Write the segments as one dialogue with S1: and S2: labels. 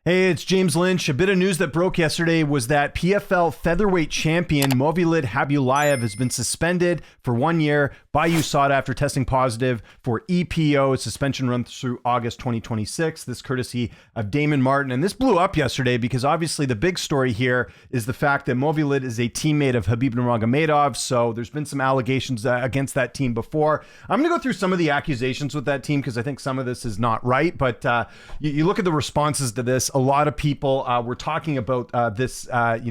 S1: Hey, it's James Lynch. A bit of news that broke yesterday was that PFL featherweight champion Movlid Khaybulaev has been suspended for 1 year by USADA after testing positive for EPO. Suspension runs through August 2026. This courtesy of Damon Martin. And this blew up yesterday because obviously the big story here is the fact that Movlid is a teammate of Khabib Nurmagomedov. So there's been some allegations against that team before. I'm going to go through some of the accusations with that team because I think some of this is not right. But you look at the responses to this. A lot of people were talking about this,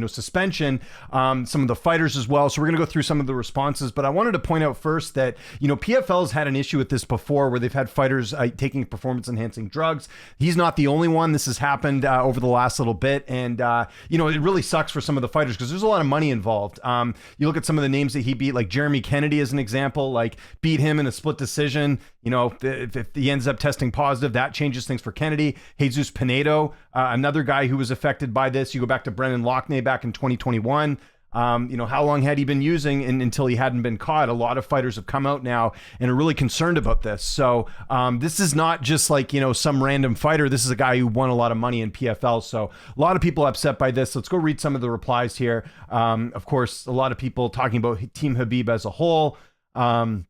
S1: suspension, some of the fighters as well. So we're going to go through some of the responses, but I wanted to point out first that, PFL's had an issue with this before where they've had fighters taking performance enhancing drugs. He's not the only one. This has happened over the last little bit. And, it really sucks for some of the fighters because there's a lot of money involved. You look at some of the names that he beat, like Jeremy Kennedy as an example, like beat him in a split decision. If he ends up testing positive, that changes things for Kennedy. Jesus Pinedo, another guy who was affected by this. You go back to Brendan Loughnane back in 2021. How long had he been using until he hadn't been caught? A lot of fighters have come out now and are really concerned about this. So this is not just like, some random fighter. This is a guy who won a lot of money in PFL. So a lot of people upset by this. Let's go read some of the replies here. Of course, a lot of people talking about Team Khabib as a whole. A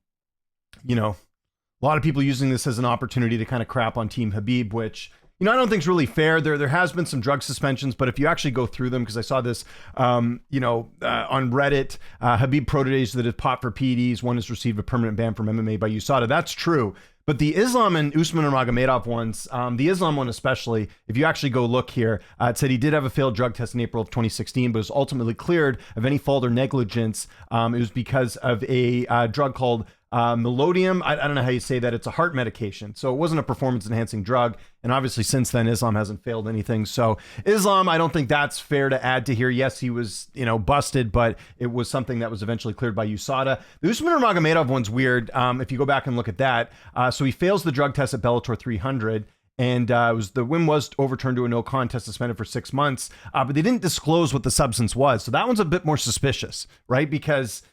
S1: lot of people using this as an opportunity to kind of crap on Team Khabib, which, I don't think is really fair. There has been some drug suspensions, but if you actually go through them, because I saw this, on Reddit, Khabib proteges that have popped for PEDs. One has received a permanent ban from MMA by USADA. That's true. But the Islam and Usman Nurmagomedov ones, the Islam one especially, if you actually go look here, it said he did have a failed drug test in April of 2016, but was ultimately cleared of any fault or negligence. It was because of a drug called Melodium. I don't know how you say that. It's a heart medication. So it wasn't a performance enhancing drug. And obviously since then, Islam hasn't failed anything. So Islam, I don't think that's fair to add to here. Yes, he was, busted, but it was something that was eventually cleared by USADA. The Usman Nurmagomedov one's weird. If you go back and look at that. So he fails the drug test at Bellator 300. And the win was overturned to a no contest, suspended for 6 months. But they didn't disclose what the substance was. So that one's a bit more suspicious, right? Because,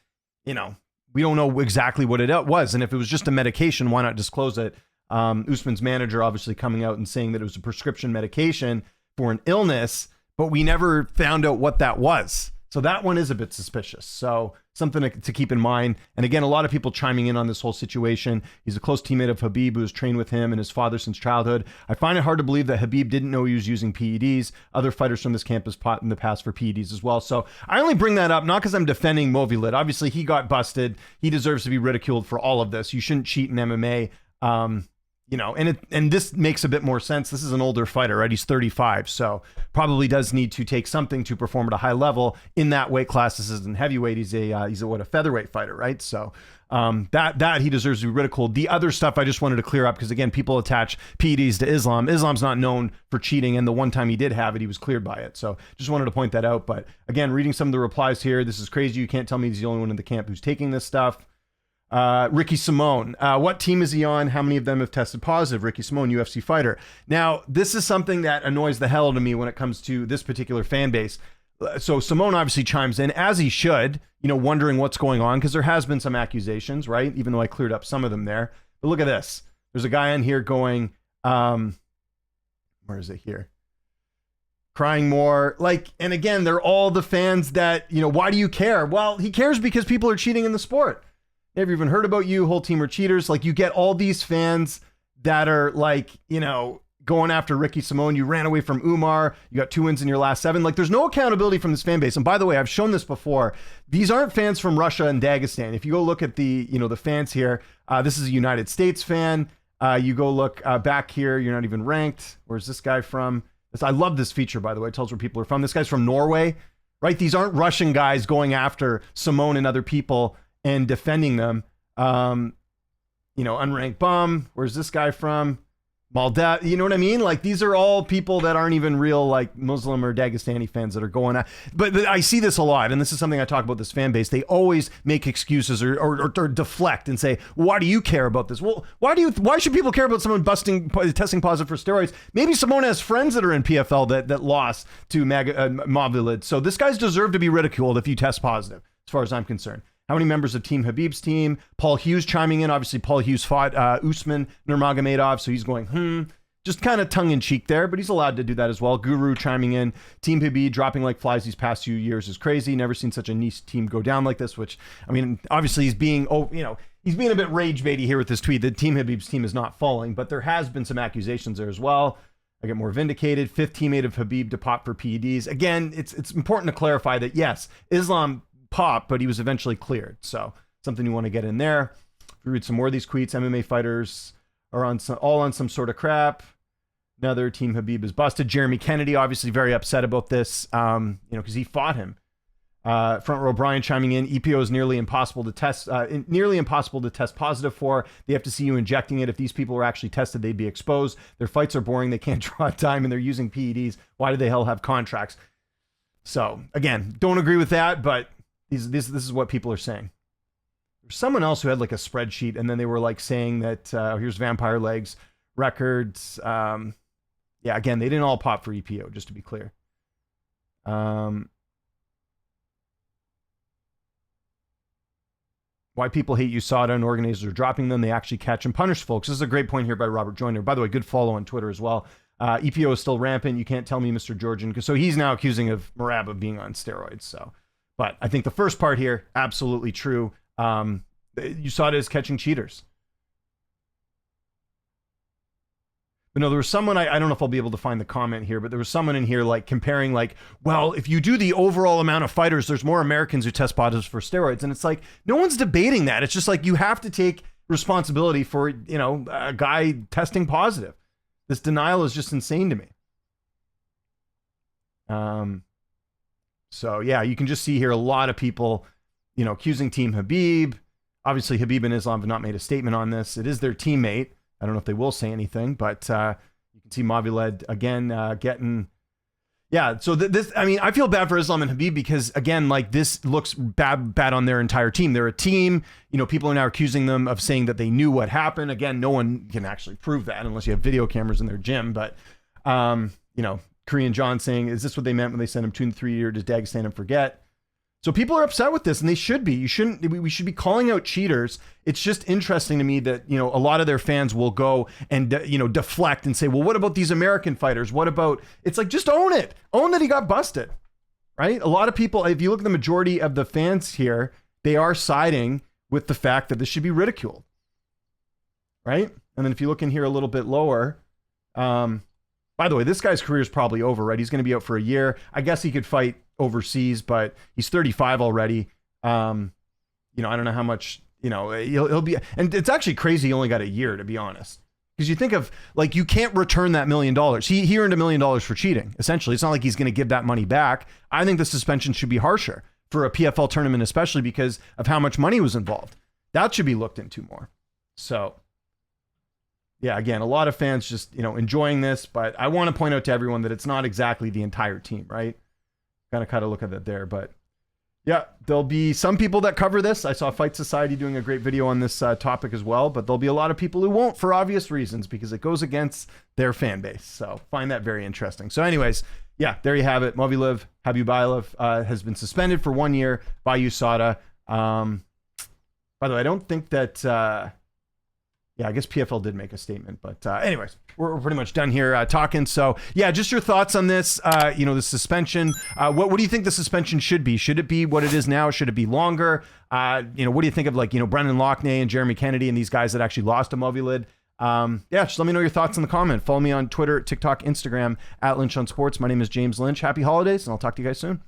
S1: we don't know exactly what it was. And if it was just a medication, why not disclose it? Usman's manager obviously coming out and saying that it was a prescription medication for an illness, but we never found out what that was. So that one is a bit suspicious. So something to keep in mind. And again, a lot of people chiming in on this whole situation. He's a close teammate of Khabib, who has trained with him and his father since childhood. I find it hard to believe that Khabib didn't know he was using PEDs. Other fighters from this camp has fought in the past for PEDs as well. So I only bring that up, not because I'm defending Movlid. Obviously, he got busted. He deserves to be ridiculed for all of this. You shouldn't cheat in MMA. And this makes a bit more sense. This is an older fighter, right? He's 35, so probably does need to take something to perform at a high level in that weight class. This isn't heavyweight. He's a featherweight fighter, right? So that he deserves to be ridiculed. The other stuff I just wanted to clear up because again, people attach PEDs to Islam. Islam's not known for cheating, and the one time he did have it, he was cleared by it. So just wanted to point that out. But again, reading some of the replies here, this is crazy. You can't tell me he's the only one in the camp who's taking this stuff. Ricky Simone, what team is he on? How many of them have tested positive? Ricky Simone, UFC fighter. Now, this is something that annoys the hell out of me when it comes to this particular fan base. So Simone obviously chimes in, as he should, wondering what's going on, because there has been some accusations, right? Even though I cleared up some of them there. But look at this. There's a guy on here going, where is it here? Crying more. And again, they're all the fans that, why do you care? Well, he cares because people are cheating in the sport. Never even heard about you. Whole team are cheaters. You get all these fans that are going after Ricky Simone. You ran away from Umar. You got 2 wins in your last 7. There's no accountability from this fan base. And by the way, I've shown this before. These aren't fans from Russia and Dagestan. If you go look at the fans here, this is a United States fan. You go look back here. You're not even ranked. Where's this guy from? I love this feature, by the way. It tells where people are from. This guy's from Norway, right? These aren't Russian guys going after Simone and other people and defending them. Unranked bum. Where's this guy from? Maldiv. You know what I mean? These are all people that aren't even real Muslim or Dagestani fans that are going at. But I see this a lot, and this is something I talk about this fan base. They always make excuses or deflect and say, why do you care about this? Well, why should people care about someone testing positive for steroids? Maybe Simone has friends that are in PFL that lost to Movlid. So this guy's deserved to be ridiculed if you test positive, as far as I'm concerned. How many members of Team Khabib's team? Paul Hughes chiming in. Obviously, Paul Hughes fought Usman Nurmagomedov, so he's going, Just kind of tongue-in-cheek there, but he's allowed to do that as well. Guru chiming in, Team Khabib dropping like flies these past few years is crazy. Never seen such a niche team go down like this, which, I mean, obviously he's being, he's being a bit rage baity here with this tweet. The Team Khabib's team is not falling, but there has been some accusations there as well. I get more vindicated. Fifth teammate of Khabib to pop for PEDs. Again, it's important to clarify that, yes, Islam popped, but he was eventually cleared. So something you want to get in there. If we read some more of these tweets, MMA fighters are all on some sort of crap. Another Team Khabib is busted. Jeremy Kennedy, obviously very upset about this, because he fought him. Front row Brian chiming in. EPO is nearly impossible to test positive for. They have to see you injecting it. If these people were actually tested, they'd be exposed. Their fights are boring. They can't draw time, and they're using PEDs. Why do they hell have contracts? So again, don't agree with that, but this is what people are saying. There's someone else who had like a spreadsheet, and then they were like saying that here's Vampire Legs records. Yeah, again, they didn't all pop for EPO, just to be clear. Why people hate USADA and organizers are dropping them. They actually catch and punish folks. This is a great point here by Robert Joyner. By the way, good follow on Twitter as well. EPO is still rampant. You can't tell me, Mr. Georgian. So he's now accusing of Merab of being on steroids. So, but I think the first part here, absolutely true. USADA is catching cheaters. But no, there was someone, I don't know if I'll be able to find the comment here, but there was someone in here like comparing like, well, if you do the overall amount of fighters, there's more Americans who test positive for steroids. And it's like, no one's debating that. It's just like, you have to take responsibility for, a guy testing positive. This denial is just insane to me. So yeah, you can just see here a lot of people, accusing Team Khabib. Obviously, Khabib and Islam have not made a statement on this. It is their teammate. I don't know if they will say anything, but you can see Movlid again getting, yeah. So this, I mean, I feel bad for Islam and Khabib because again, like this looks bad on their entire team. They're a team. People are now accusing them of saying that they knew what happened. Again, no one can actually prove that unless you have video cameras in their gym. But Korean John saying, "Is this what they meant when they sent him 2 and 3 years to Dagestan and forget?" So people are upset with this, and they should be. We should be calling out cheaters. It's just interesting to me that, a lot of their fans will go and, deflect and say, well, what about these American fighters? What about, it's like, just own it. Own that he got busted, right? A lot of people, if you look at the majority of the fans here, they are siding with the fact that this should be ridiculed, right? And then if you look in here a little bit lower, by the way, this guy's career is probably over, right? He's going to be out for a year. I guess he could fight overseas, but he's 35 already. I don't know how much, he'll be, and it's actually crazy. He only got a year, to be honest, because you think of like, you can't return that $1 million. He earned $1 million for cheating. Essentially. It's not like he's going to give that money back. I think the suspension should be harsher for a PFL tournament, especially because of how much money was involved. That should be looked into more. So yeah, again, a lot of fans just, enjoying this, but I want to point out to everyone that it's not exactly the entire team, right? Kind of look at that there, but yeah, there'll be some people that cover this. I saw Fight Society doing a great video on this topic as well, but there'll be a lot of people who won't for obvious reasons because it goes against their fan base. So find that very interesting. So anyways, yeah, there you have it. Movlid Khaybulaev has been suspended for 1 year by USADA. By the way, I don't think that, yeah, I guess PFL did make a statement, but anyways, we're pretty much done here talking. So yeah, just your thoughts on this, the suspension. What do you think the suspension should be? Should it be what it is now? Should it be longer? What do you think of Brendan Loughnane and Jeremy Kennedy and these guys that actually lost to Movlid? Yeah, just let me know your thoughts in the comment. Follow me on Twitter, TikTok, Instagram, @Lynch on Sports. My name is James Lynch. Happy holidays, and I'll talk to you guys soon.